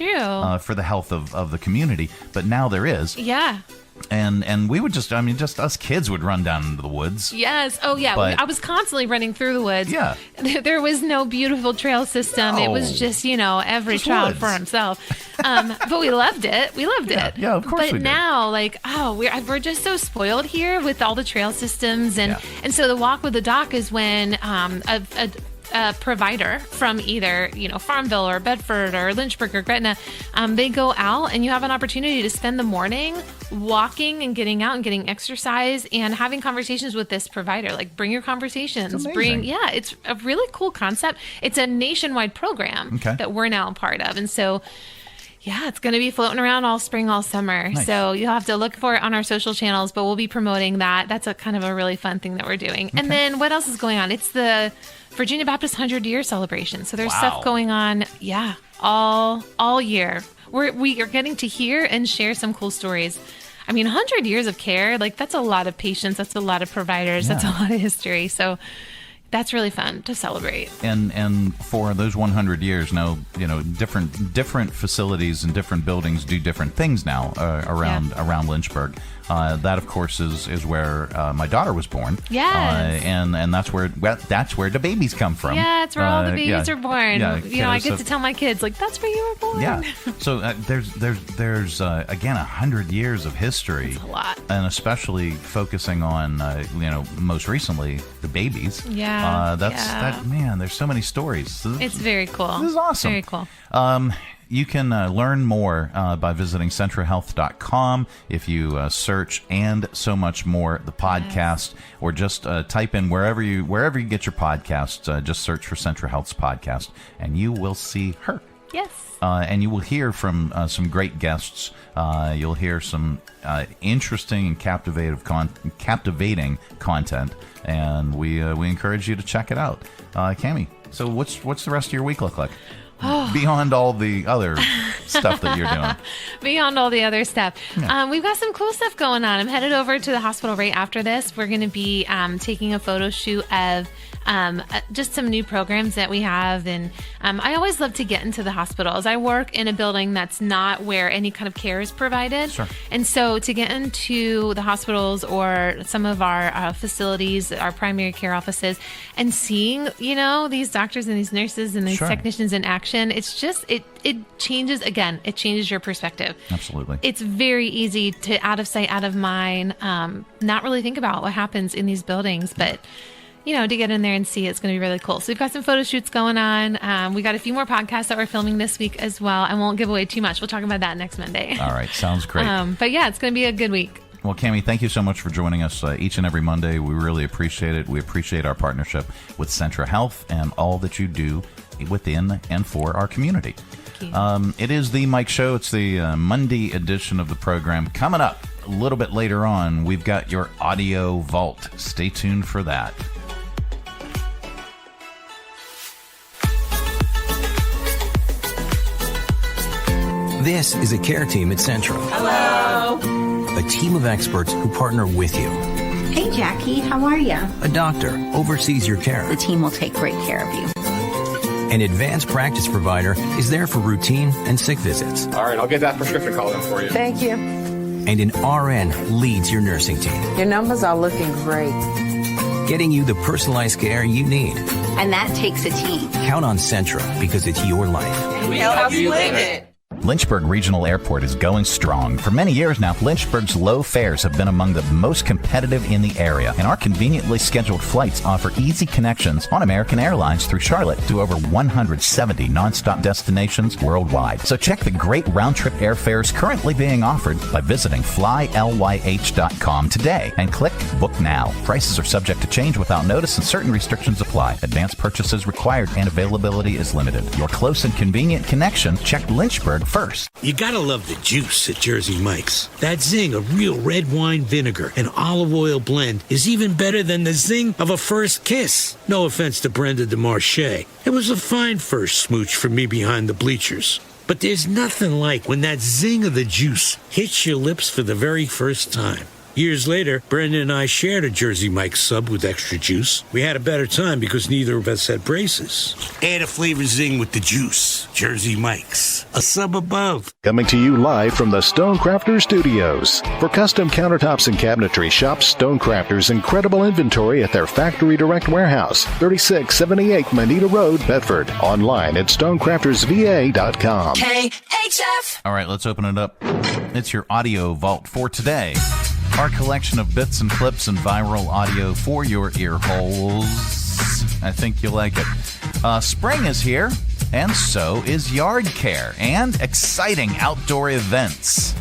for the health of the community. But now there is. Yeah. And we would just us kids would run down into the woods. Yes. Oh, yeah. But, I was constantly running through the woods. Yeah. There was no beautiful trail system. No. It was just, every child woods. for himself. But we loved it. We loved it. Yeah, of course we did. But now, we're just so spoiled here with all the trail systems. And so the walk with the doc is when a provider from either, Farmville or Bedford or Lynchburg or Gretna, they go out and you have an opportunity to spend the morning walking and getting out and getting exercise and having conversations with this provider. Like, bring your conversations. It's a really cool concept. It's a nationwide program that we're now a part of. And so, it's going to be floating around all spring, all summer. Nice. So you'll have to look for it on our social channels, but we'll be promoting that. That's a kind of a really fun thing that we're doing. Okay. And then what else is going on? It's the Virginia Baptist 100-year celebration. So there's stuff going on, all year. We are getting to hear and share some cool stories. 100 years of care, that's a lot of patients. That's a lot of providers. That's a lot of history. So that's really fun to celebrate. And for those 100 years now, different facilities and different buildings do different things now around Lynchburg. That, of course, is where my daughter was born. Yes. And that's where the babies come from. Yeah, that's where all the babies are born. Yeah, I get to tell my kids, that's where you were born. Yeah. So there's again 100 years of history. That's a lot. And especially focusing on most recently the babies. Yeah. Man, there's so many stories. It's very cool. This is awesome. Very cool. You can learn more by visiting CentraHealth.com. If you search "and so much more" the podcast, or just type in wherever you get your podcasts, just search for Centra Health's podcast, and you will see her. Yes. And you will hear from some great guests. You'll hear some interesting and captivating content, and we encourage you to check it out. Cami, so what's the rest of your week look like? Beyond all the other stuff that you're doing. Beyond all the other stuff. Yeah. We've got some cool stuff going on. I'm headed over to the hospital right after this. We're going to be taking a photo shoot of just some new programs that we have. And I always love to get into the hospitals. I work in a building that's not where any kind of care is provided. Sure. And so to get into the hospitals or some of our facilities, our primary care offices, and seeing, these doctors and these nurses and these technicians in action, it's just, it changes, again, it changes your perspective. Absolutely. It's very easy to, out of sight, out of mind, not really think about what happens in these buildings, but to get in there and see, it's going to be really cool. So we've got some photo shoots going on. We got a few more podcasts that we're filming this week as well. I won't give away too much. We'll talk about that next Monday. All right. Sounds great. But it's going to be a good week. Well, Cami, thank you so much for joining us each and every Monday. We really appreciate it. We appreciate our partnership with Centra Health and all that you do within and for our community. It is the Mike Show. It's the Monday edition of the program. Coming up a little bit later on, we've got your audio vault. Stay tuned for that. This is a care team at Centra. Hello. A team of experts who partner with you. Hey, Jackie, how are you? A doctor oversees your care. The team will take great care of you. An advanced practice provider is there for routine and sick visits. All right, I'll get that prescription called in for you. Thank you. And an RN leads your nursing team. Your numbers are looking great. Getting you the personalized care you need. And that takes a team. Count on Centra because it's your life. We help you live it. Lynchburg Regional Airport is going strong. For many years now, Lynchburg's low fares have been among the most competitive in the area, and our conveniently scheduled flights offer easy connections on American Airlines through Charlotte to over 170 nonstop destinations worldwide. So check the great round-trip airfares currently being offered by visiting flylyh.com today and click Book Now. Prices are subject to change without notice and certain restrictions apply. Advanced purchases required and availability is limited. Your close and convenient connection. Check Lynchburg first. You gotta love the juice at Jersey Mike's. That zing of real red wine vinegar and olive oil blend is even better than the zing of a first kiss. No offense to Brenda DeMarche. It was a fine first smooch for me behind the bleachers. But there's nothing like when that zing of the juice hits your lips for the very first time. Years later, Brenda and I shared a Jersey Mike's sub with extra juice. We had a better time because neither of us had braces. Add a flavor zing with the juice. Jersey Mike's. A sub above. Coming to you live from the Stonecrafter Studios. For custom countertops and cabinetry, shop Stonecrafter's incredible inventory at their Factory Direct Warehouse, 3678 Manita Road, Bedford. Online at stonecraftersva.com. KHF. All right, let's open it up. It's your audio vault for today. Our collection of bits and clips and viral audio for your ear holes. I think you'll like it. Spring is here, and so is yard care and exciting outdoor events.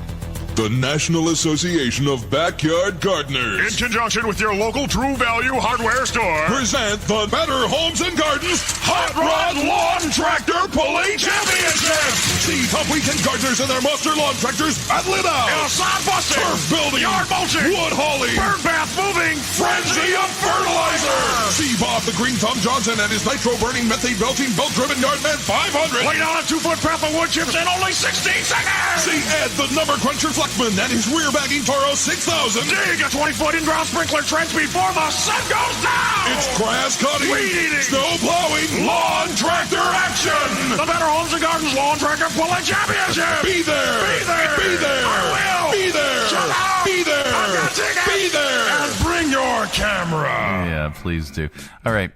The National Association of Backyard Gardeners, in conjunction with your local True Value hardware store, present the Better Homes and Gardens Hot Rod Lawn Tractor Pulling Championship. See top weekend gardeners and their monster lawn tractors at Lidau, sod busting, turf building, yard mulching, wood hauling, bird bath moving, frenzy of fertilizer. See Bob the Green Thumb Johnson and his nitro burning methane belching belt driven Yardman 500. Lay down a 2-foot path of wood chips in only 16 seconds. See Ed the number cruncher Fleckman and his rear bagging Toro 6000. Dig a 20-foot in-ground sprinkler trench before the sun goes down. It's grass cutting, weed eating, snow plowing, lawn tractor action. The Better Homes and Gardens Lawn Tractor Pulling Championship. Be there. Be there. Be there. I will. Be there. Shut up. Be there. I'm gonna take it. Be there. And bring your camera. Yeah, please do. All right.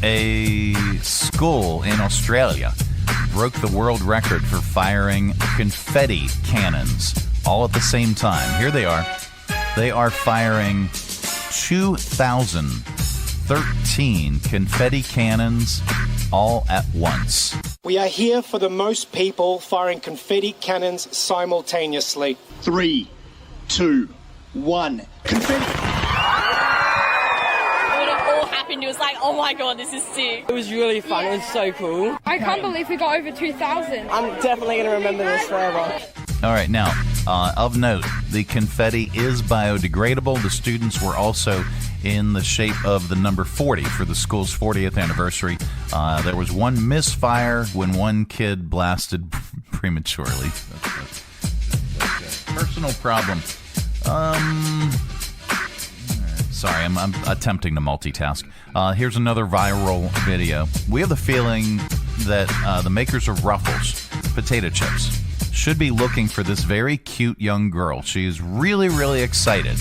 A school in Australia broke the world record for firing confetti cannons all at the same time. Here they are. They are firing 2,013 confetti cannons all at once. We are here for the most people firing confetti cannons simultaneously. 3, 2, 1. Confetti. When it all happened, it was like, oh my god, this is sick. It was really fun. It was so cool. I can't believe we got over 2,000. I'm definitely going to remember this forever. All right, now, of note, the confetti is biodegradable. The students were also in the shape of the number 40 for the school's 40th anniversary. There was one misfire when one kid blasted prematurely. That's a personal problem. Sorry, I'm attempting to multitask. Here's another viral video. We have the feeling that the makers of Ruffles potato chips should be looking for this very cute young girl. She is really, really excited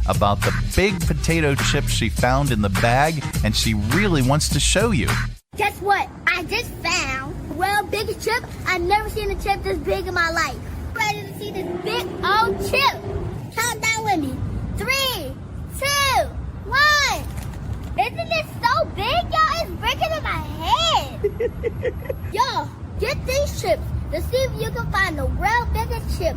about the big potato chips she found in the bag, and she really wants to show you. Guess what? I just found the world's biggest chip. I've never seen a chip this big in my life. Ready to see this big old chip? Count down with me. 3, 2, 1. Isn't it so big, y'all? It's breaking in my head. Y'all, get these chips. Let's see if you can find the world's biggest chip.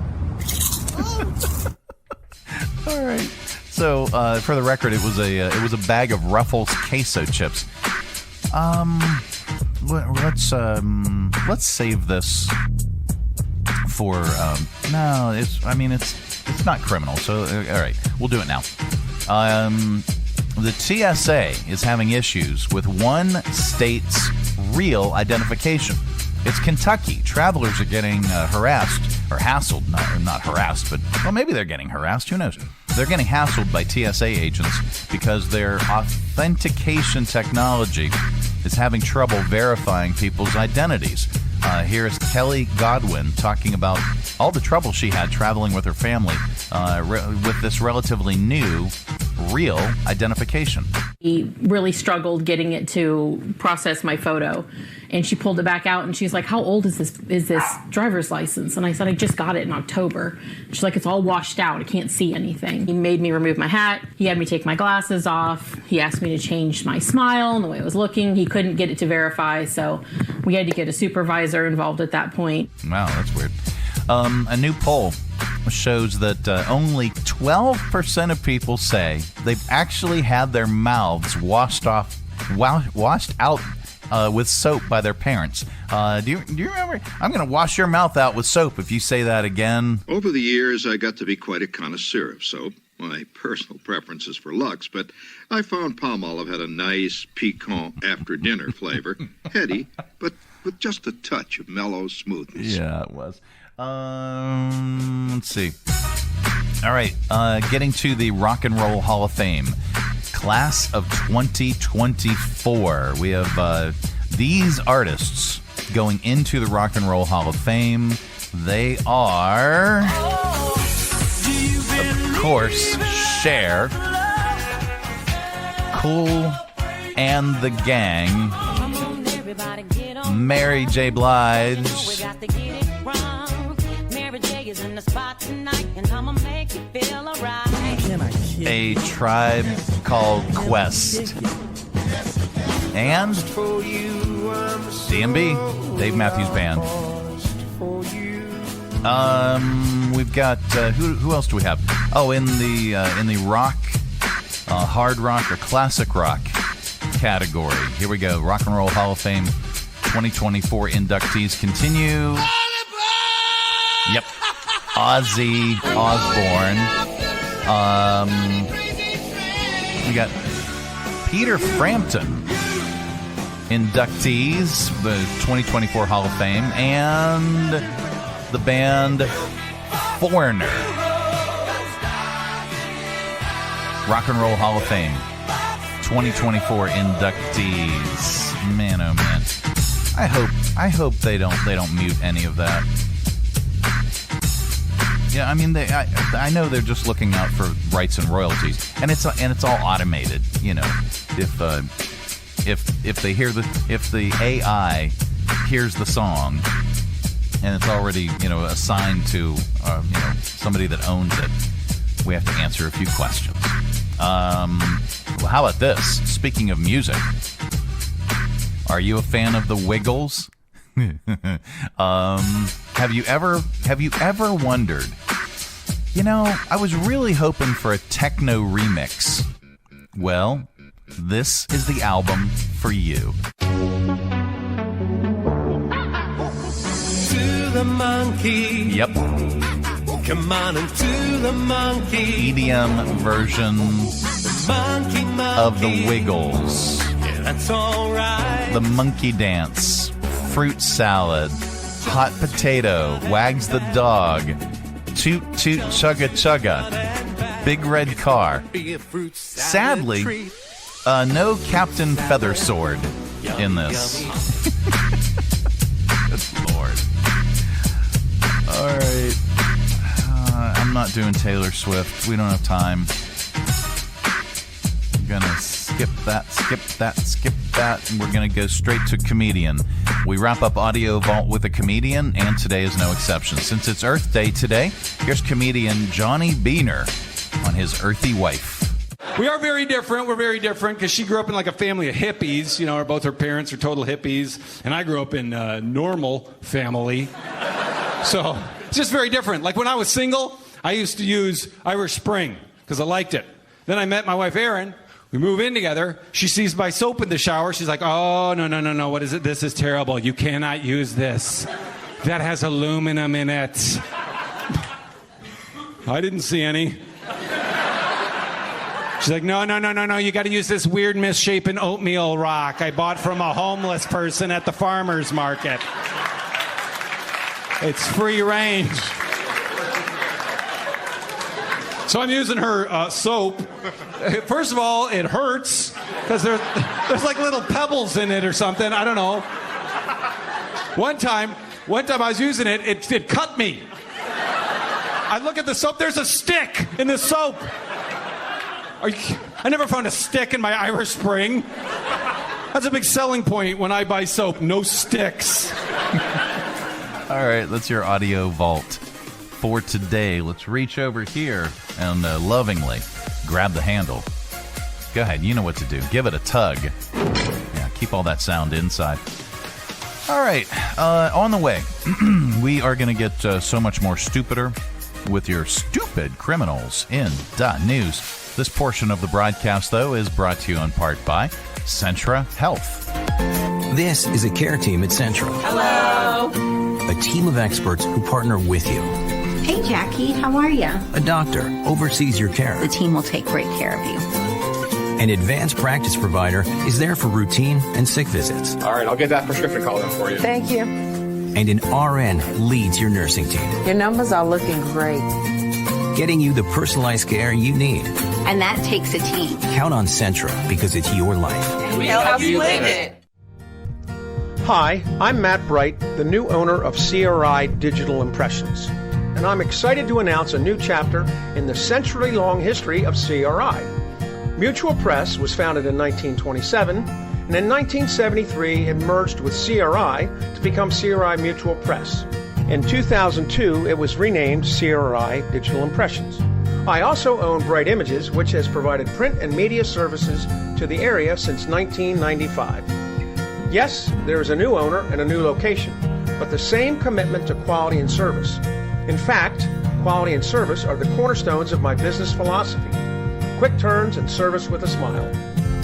All right. So, for the record, it was a bag of Ruffles queso chips. Let's save this for no. It's not criminal. So, all right, we'll do it now. The TSA is having issues with one state's real identification. It's Kentucky. Travelers are getting harassed or hassled. Not harassed, but, well, maybe they're getting harassed. Who knows? They're getting hassled by TSA agents because their authentication technology is having trouble verifying people's identities. Here's Kelly Godwin talking about all the trouble she had traveling with her family with this relatively new real identification. He really struggled getting it to process my photo, and she pulled it back out and she's like, how old is this driver's license? And I said, I just got it in October. She's like, it's all washed out. I can't see anything. He made me remove my hat. He had me take my glasses off. He asked me to change my smile and the way I was looking. He couldn't get it to verify, so we had to get a supervisor involved at that point. Wow, that's weird. A new poll shows that only 12% of people say they've actually had their mouths washed out with soap by their parents. Do you remember? I'm going to wash your mouth out with soap if you say that again. Over the years, I got to be quite a connoisseur of soap. My personal preference is for Lux, but I found Palmolive had a nice, piquant after-dinner flavor. Heady, but with just a touch of mellow smoothness. Yeah, it was. Let's see. All right, getting to the Rock and Roll Hall of Fame. Class of 2024. We have these artists going into the Rock and Roll Hall of Fame. They are, of course, Cher, Cool and the Gang, Mary J. Blige, A Tribe Called Quest, and D&B, Dave Matthews Band. We've got who else do we have? Oh, in the rock, hard rock or classic rock category. Here we go. Rock and Roll Hall of Fame 2024 inductees continue. Yep. Ozzy Osbourne. We got Peter Frampton, inductees, the 2024 Hall of Fame, and the band Foreigner. Rock and Roll Hall of Fame 2024 inductees. Man, oh man. I hope they don't mute any of that. Yeah, I mean, I know they're just looking out for rights and royalties, and it's all automated. You know, if they hear if the AI hears the song, and it's already assigned to somebody that owns it, we have to answer a few questions. Well, how about this? Speaking of music, are you a fan of the Wiggles? Have you ever wondered? I was really hoping for a techno remix. Well, this is the album for you. To the monkey. Yep. Come on and to the monkey. EDM version Monkey. Of the Wiggles. Yeah, that's all right. The Monkey Dance, Fruit Salad, Hot Potato, Wags the Dog, Toot Toot Chugga Chugga, Big Red Car. Sadly, no Captain Feathersword in this. Good Lord. All right. I'm not doing Taylor Swift. We don't have time. I'm going to skip that, and we're going to go straight to comedian. We wrap up Audio Vault with a comedian, and today is no exception. Since it's Earth Day today, here's comedian Johnny Beaner on his earthy wife. We are very different. We're very different because she grew up in like a family of hippies. Both her parents are total hippies, and I grew up in a normal family. So it's just very different. Like when I was single, I used to use Irish Spring because I liked it. Then I met my wife, Erin. We move in together. She sees my soap in the shower. She's like, oh, no. What is it? This is terrible. You cannot use this. That has aluminum in it. I didn't see any. She's like, no. You got to use this weird misshapen oatmeal rock I bought from a homeless person at the farmer's market. It's free range. So I'm using her soap. First of all, it hurts because there's like little pebbles in it or something. I don't know. One time I was using it, it cut me. I look at the soap, there's a stick in the soap. I never found a stick in my Irish Spring. That's a big selling point when I buy soap, no sticks. All right, that's your Audio Vault for today. Let's reach over here and lovingly grab the handle. Go ahead, you know what to do. Give it a tug. Yeah, keep all that sound inside. All right, on the way, we are going to get so much more stupider with your stupid Criminalz in .news. This portion of the broadcast, though, is brought to you in part by Centra Health. This is a care team at Centra. Hello. A team of experts who partner with you. Hey, Jackie, how are you? A doctor oversees your care. The team will take great care of you. An advanced practice provider is there for routine and sick visits. All right, I'll get that prescription called in for you. Thank you. And an RN leads your nursing team, Your numbers are looking great. getting you the personalized care you need. And that takes a team. Count on Centra because it's your life. We help you live it. Hi, I'm Matt Bright, the new owner of CRI Digital Impressions, and I'm excited to announce a new chapter in the century-long history of CRI. Mutual Press was founded in 1927, and in 1973 it merged with CRI to become CRI Mutual Press. In 2002, it was renamed CRI Digital Impressions. I also own Bright Images, which has provided print and media services to the area since 1995. Yes, there is a new owner and a new location, but the same commitment to quality and service. In fact, quality and service are the cornerstones of my business philosophy. Quick turns and service with a smile.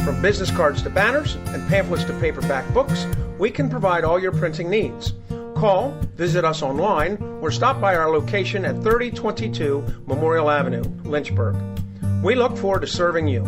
From business cards to banners and pamphlets to paperback books, we can provide all your printing needs. Call, visit us online, or stop by our location at 3022 Memorial Avenue, Lynchburg. We look forward to serving you.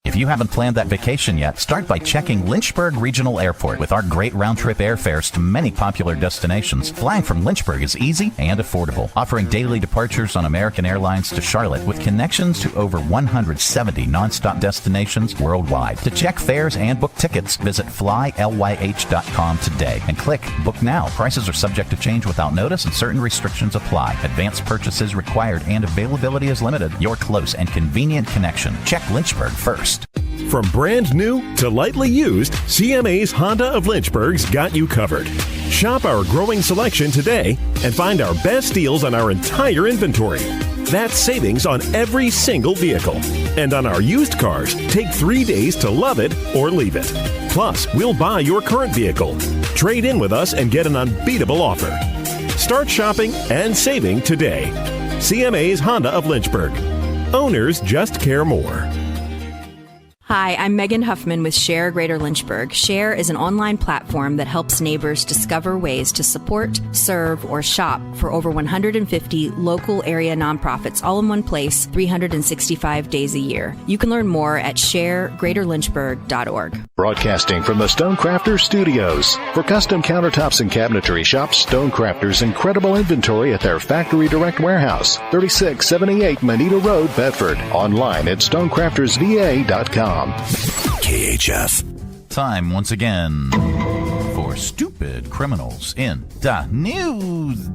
If you haven't planned that vacation yet, start by checking Lynchburg Regional Airport. With our great round-trip airfares to many popular destinations, flying from Lynchburg is easy and affordable, offering daily departures on American Airlines to Charlotte with connections to over 170 nonstop destinations worldwide. To check fares and book tickets, visit flylyh.com today and click Book Now. Prices are subject to change without notice and certain restrictions apply. Advanced purchases required and availability is limited. Your close and convenient connection. Check Lynchburg first. From brand new to lightly used, CMA's Honda of Lynchburg's got you covered. Shop our growing selection today and find our best deals on our entire inventory. That's savings on every single vehicle. And on our used cars, take 3 days to love it or leave it. Plus, we'll buy your current vehicle. Trade in with us and get an unbeatable offer. Start shopping and saving today. CMA's Honda of Lynchburg. Owners just care more. Hi, I'm Megan Huffman with Share Greater Lynchburg. Share is an online platform that helps neighbors discover ways to support, serve, or shop for over 150 local area nonprofits all in one place, 365 days a year. You can learn more at sharegreaterlynchburg.org. Broadcasting from the Stonecrafters Studios. For custom countertops and cabinetry, shop Stonecrafters' incredible inventory at their Factory Direct Warehouse, 3678 Manita Road, Bedford. Online at stonecraftersva.com. KHF. Time once again for Stupid Criminals in the News.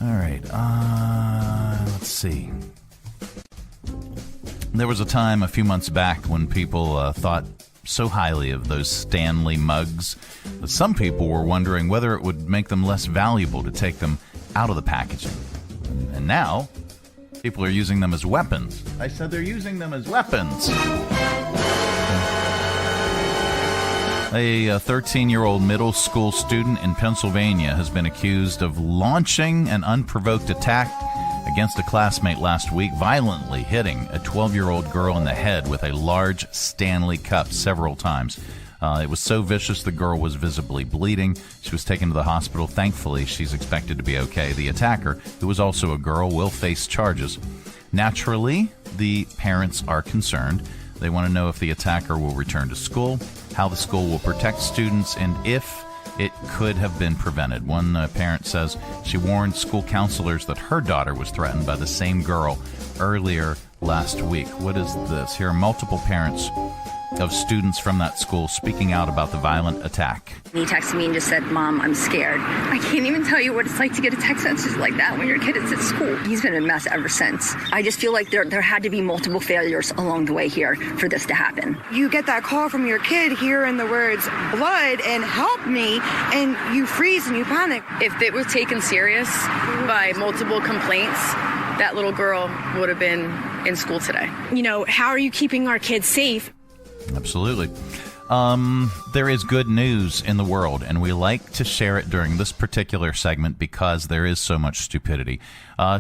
All right, let's see. There was a time a few months back when people thought so highly of those Stanley mugs that some people were wondering whether it would make them less valuable to take them out of the packaging. And now people are using them as weapons. I said they're using them as weapons. A 13-year-old middle school student in Pennsylvania has been accused of launching an unprovoked attack against a classmate last week, violently hitting a 12-year-old girl in the head with a large Stanley cup several times. It was so vicious the girl was visibly bleeding. She was taken to the hospital. Thankfully, she's expected to be okay. The attacker, who was also a girl, will face charges. Naturally, the parents are concerned. They want to know if the attacker will return to school, how the school will protect students, and if it could have been prevented. One parent says she warned school counselors that her daughter was threatened by the same girl earlier last week. What is this? Here are multiple parents of students from that school speaking out about the violent attack. He texted me and just said, "Mom, I'm scared." I can't even tell you what it's like to get a text message like that when your kid is at school. He's been a mess ever since. I just feel like there had to be multiple failures along the way here for this to happen. You get that call from your kid hearing the words blood and help me, and you freeze and you panic. If it was taken serious by multiple complaints, that little girl would have been in school today. You know, how are you keeping our kids safe? Absolutely. There is good news in the world, and we like to share it during this particular segment because there is so much stupidity.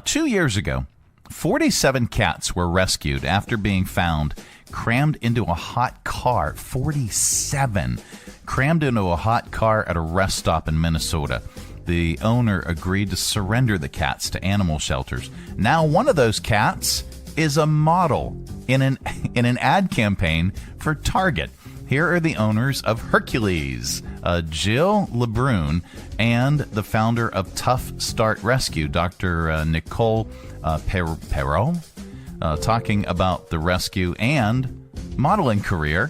2 years ago, 47 cats were rescued after being found crammed into a hot car. 47 crammed into a hot car at a rest stop in Minnesota. The owner agreed to surrender the cats to animal shelters. Now one of those cats is a model in an ad campaign for Target. Here are the owners of Hercules, Jill LeBrun, and the founder of Tough Start Rescue, Dr. Nicole Perrault, talking about the rescue and modeling career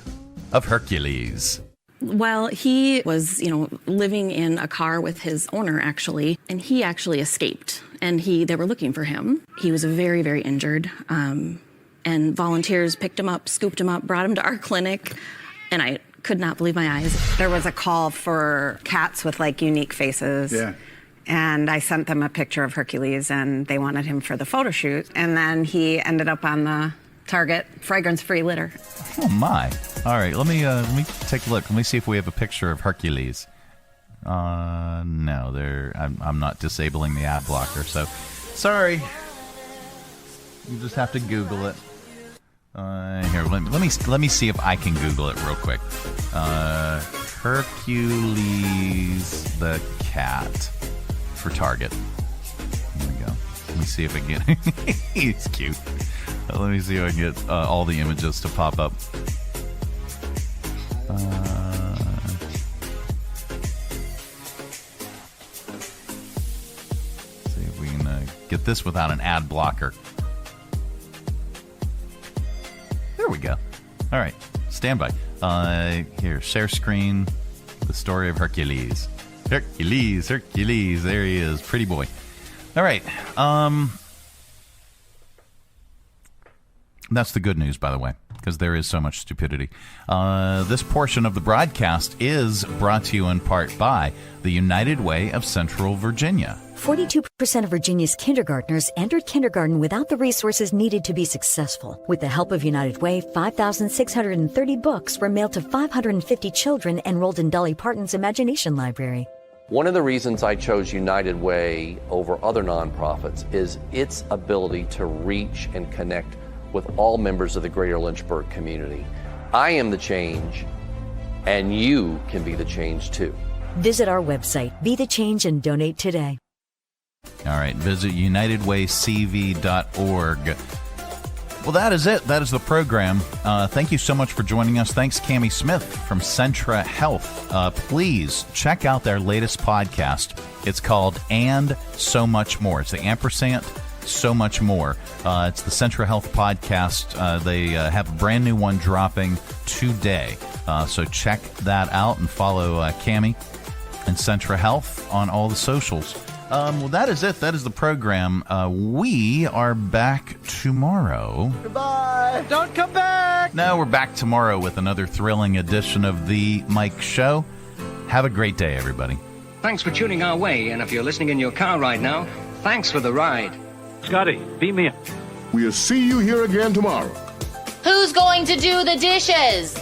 of Hercules. Well, he was, living in a car with his owner, actually, and he actually escaped. And they were looking for him. He was very, very injured. And volunteers picked him up, scooped him up, brought him to our clinic. And I could not believe my eyes. There was a call for cats with, unique faces. Yeah. And I sent them a picture of Hercules, and they wanted him for the photo shoot. And then he ended up on the Target fragrance-free litter. Oh, my. All right, let me take a look. Let me see if we have a picture of Hercules. No, I'm not disabling the ad blocker, so sorry. You just have to Google it. Here, let me see if I can Google it real quick. Hercules the cat for Target. Here we go. Let me see if I can get. He's cute. Let me see if I can get all the images to pop up. See if we can get this without an ad blocker. There we go. All right, stand by. Here, share screen. The story of Hercules. Hercules. There he is, pretty boy. All right. That's the good news, by the way, because there is so much stupidity. This portion of the broadcast is brought to you in part by the United Way of Central Virginia. 42% of Virginia's kindergartners entered kindergarten without the resources needed to be successful. With the help of United Way, 5,630 books were mailed to 550 children enrolled in Dolly Parton's Imagination Library. One of the reasons I chose United Way over other nonprofits is its ability to reach and connect with all members of the greater Lynchburg community. I am the change, and you can be the change too. Visit our website, Be the Change, and donate today. All right, visit unitedwaycv.org. Well, that is it. That is the program. Thank you so much for joining us. Thanks, Cami Smith from Centra Health. Please check out their latest podcast. It's called And So Much More. It's the ampersand, so much more. It's the Centra Health podcast. They have a brand new one dropping today. So check that out and follow Cami and Centra Health on all the socials. Well, that is it. That is the program. We are back tomorrow. Goodbye. Don't come back. No, we're back tomorrow with another thrilling edition of The Mike Show. Have a great day, everybody. Thanks for tuning our way, and if you're listening in your car right now, thanks for the ride. Scotty, beat me up. We'll see you here again tomorrow. Who's going to do the dishes?